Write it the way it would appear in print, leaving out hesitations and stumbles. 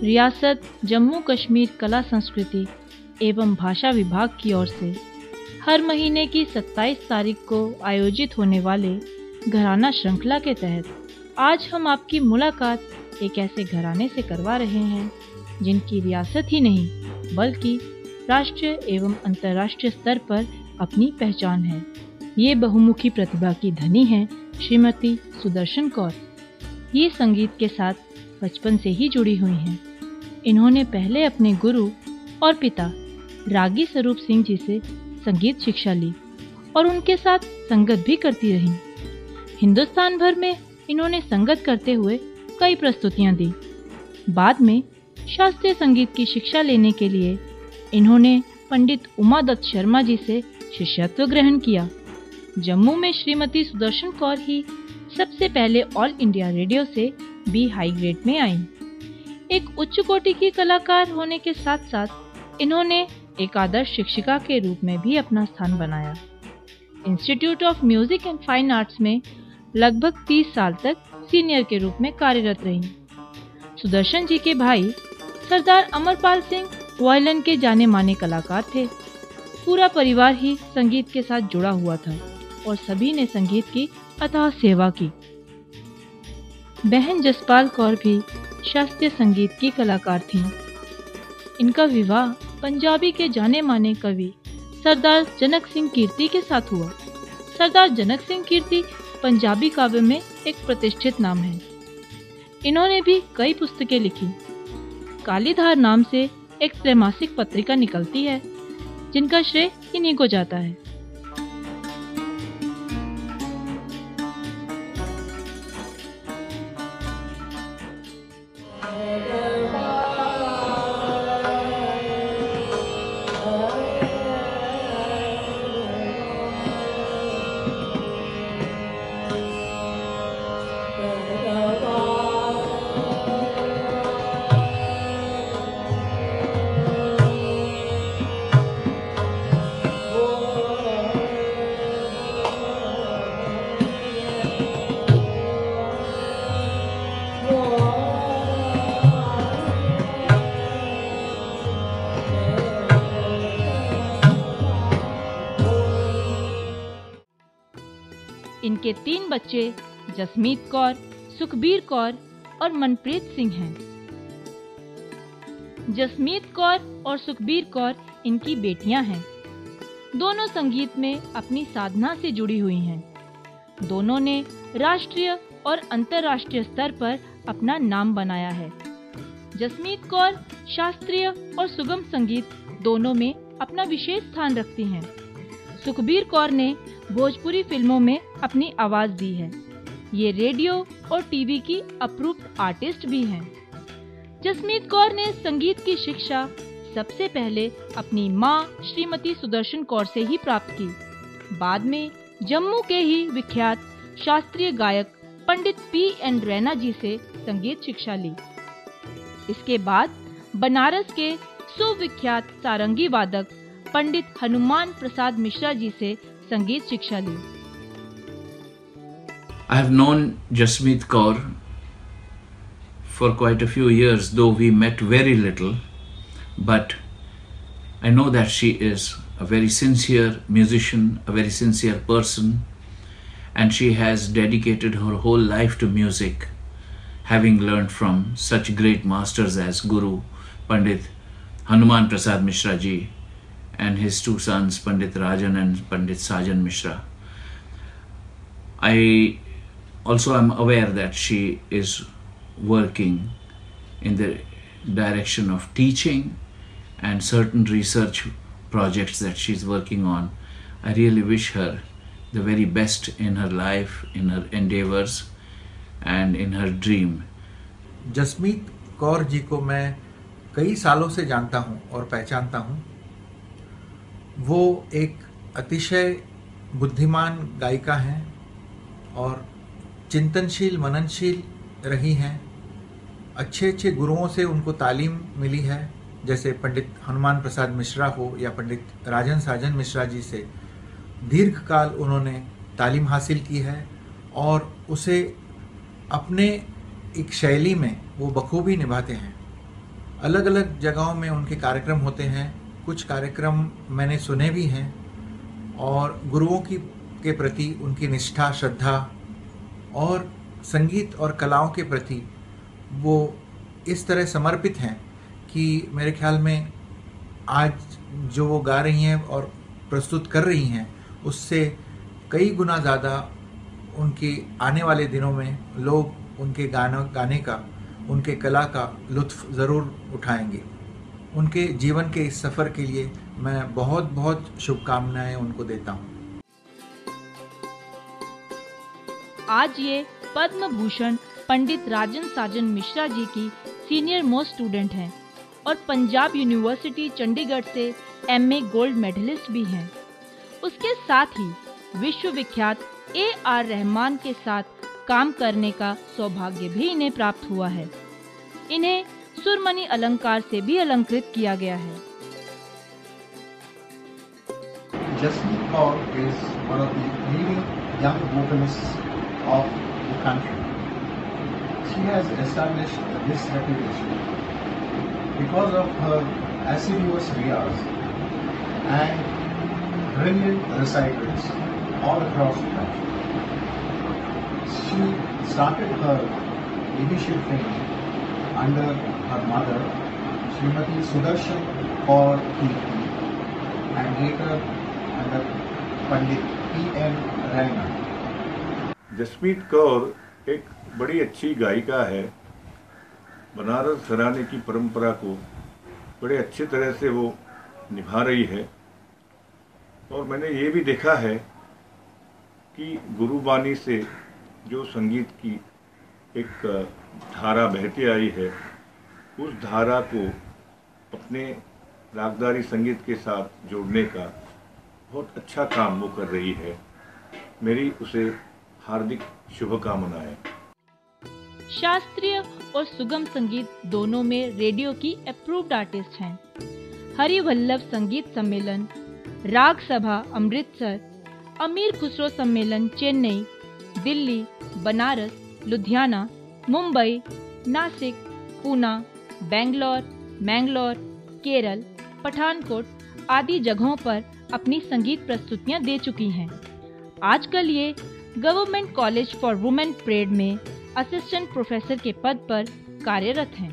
रियासत जम्मू कश्मीर कला संस्कृति एवं भाषा विभाग की ओर से हर महीने की 27 तारीख को आयोजित होने वाले घराना श्रृंखला के तहत आज हम आपकी मुलाकात एक ऐसे घराने से करवा रहे हैं जिनकी रियासत ही नहीं बल्कि राष्ट्रीय एवं अंतर्राष्ट्रीय स्तर पर अपनी पहचान है। ये बहुमुखी प्रतिभा की धनी हैं श्रीमती सुदर्शन कौर। ये संगीत के साथ बचपन से ही जुड़ी हुई हैं। इन्होंने पहले अपने गुरु और पिता रागी स्वरूप सिंह जी से संगीत शिक्षा ली और उनके साथ संगत भी करती रहीं। हिंदुस्तान भर में इन्होंने संगत करते हुए कई प्रस्तुतियां दी। बाद में शास्त्रीय संगीत की शिक्षा लेने के लिए इन्होंने पंडित उमादत्त शर्मा जी से शिष्यत्व ग्रहण किया। जम्मू में श्रीमती सुदर्शन कौर ही सबसे पहले ऑल इंडिया रेडियो से बी हाई ग्रेड में आईं। एक उच्च कोटि की कलाकार होने के साथ साथ इन्होंने एक आदर्श शिक्षिका के रूप में भी अपना स्थान बनाया। Institute of music and fine arts में लगभग 30 साल तक सीनियर के रूप में कार्यरत रहीं। सुदर्शन जी के भाई सरदार अमरपाल सिंह वायलिन के जाने माने कलाकार थे। पूरा परिवार ही संगीत के साथ जुड़ा हुआ था और सभी ने संगीत की अथाह सेवा की। बहन जसपाल कौर भी शास्त्रीय संगीत की कलाकार थीं। इनका विवाह पंजाबी के जाने माने कवि सरदार जनक सिंह कीर्ति के साथ हुआ। सरदार जनक सिंह कीर्ति पंजाबी काव्य में एक प्रतिष्ठित नाम है। इन्होंने भी कई पुस्तकें लिखी। कालीधार नाम से एक त्रैमासिक पत्रिका निकलती है जिनका श्रेय इन्हीं को जाता है। इनके 3 बच्चे जसमीत कौर, सुखबीर कौर और मनप्रीत सिंह हैं। जसमीत कौर और सुखबीर कौर इनकी बेटियां हैं। दोनों संगीत में अपनी साधना से जुड़ी हुई हैं। दोनों ने राष्ट्रीय और अंतर्राष्ट्रीय स्तर पर अपना नाम बनाया है। जसमीत कौर शास्त्रीय और सुगम संगीत दोनों में अपना विशेष स्थान रखती हैं। सुखबीर कौर ने भोजपुरी फिल्मों में अपनी आवाज दी है। ये रेडियो और टीवी की अप्रूव्ड आर्टिस्ट भी हैं। जसमीत कौर ने संगीत की शिक्षा सबसे पहले अपनी मां श्रीमती सुदर्शन कौर से ही प्राप्त की। बाद में जम्मू के ही विख्यात शास्त्रीय गायक पंडित P.N. रैना जी से संगीत शिक्षा ली। इसके बाद बनारस के सुविख्यात सारंगी वादक पंडित हनुमान प्रसाद मिश्रा जी से संगीत शिक्षा ली। I have known Jasmeet Kaur for quite a few years, though we met very little, but I know that she is a very sincere musician, a very sincere person, and she has dedicated her whole life to music, having learned from such great masters as Guru Pandit Hanuman Prasad Mishra ji and his 2 sons Pandit Rajan and Pandit Sajan Mishra. I also am aware that she is working in the direction of teaching and certain research projects that she's working on. I really wish her the very best in her life, in her endeavors and in her dream. Jasmeet Kaur ji को मैं कई सालों से जानता हूं और पहचानता हूं। वो एक अतिशय बुद्धिमान गायिका हैं और चिंतनशील मननशील रही हैं। अच्छे अच्छे गुरुओं से उनको तालीम मिली है, जैसे पंडित हनुमान प्रसाद मिश्रा हो या पंडित राजन साजन मिश्रा जी से दीर्घ काल उन्होंने तालीम हासिल की है और उसे अपने एक शैली में वो बखूबी निभाते हैं। अलग अलग जगहों में उनके कार्यक्रम होते हैं। कुछ कार्यक्रम मैंने सुने भी हैं और गुरुओं के प्रति उनकी निष्ठा, श्रद्धा और संगीत और कलाओं के प्रति वो इस तरह समर्पित हैं कि मेरे ख्याल में आज जो वो गा रही हैं और प्रस्तुत कर रही हैं उससे कई गुना ज़्यादा उनके आने वाले दिनों में लोग उनके गाने का, उनके कला का लुत्फ़ ज़रूर उठाएंगे। उनके जीवन के इस सफ़र के लिए मैं बहुत बहुत शुभकामनाएं उनको देता हूँ। आज ये पद्म भूषण पंडित राजन साजन मिश्रा जी की सीनियर मोस्ट स्टूडेंट हैं और पंजाब यूनिवर्सिटी चंडीगढ़ से एमए गोल्ड मेडलिस्ट भी हैं। उसके साथ ही विश्व विख्यात AR रहमान के साथ काम करने का सौभाग्य भी इन्हें प्राप्त हुआ है। इन्हें सुरमणि अलंकार से भी अलंकृत किया गया है। Jasmeet Kaur is one of the leading young vocalists of the country. She has established this reputation because of her assiduous riyaz and brilliant recitals all across the country. She started her initial training under her mother, Srimati Sudarshan Kaur Kirti, and later under Pandit P.M. Raina. Jasmeet Kaur एक बड़ी अच्छी गायिका है। बनारस घराने की परंपरा को बड़े अच्छी तरह से वो निभा रही है और मैंने ये भी देखा है कि गुरुबानी से जो संगीत की एक धारा बहती आई है, उस धारा को अपने रागदारी संगीत के साथ जोड़ने का बहुत अच्छा काम वो कर रही है। मेरी उसे हार्दिक शुभकामनाएं। शास्त्रीय और सुगम संगीत दोनों में रेडियो की अप्रूव्ड आर्टिस्ट हैं। हरिवल्लभ संगीत सम्मेलन, राग सभा अमृतसर, अमीर खुसरो सम्मेलन चेन्नई, दिल्ली, बनारस, लुधियाना, मुंबई, नासिक, पूना, बेंगलोर, मैंगलोर, केरल, पठानकोट आदि जगहों पर अपनी संगीत प्रस्तुतियां दे चुकी हैं। आजकल ये government college for women parade में असिस्टेंट प्रोफेसर के पद पर कार्यरत हैं।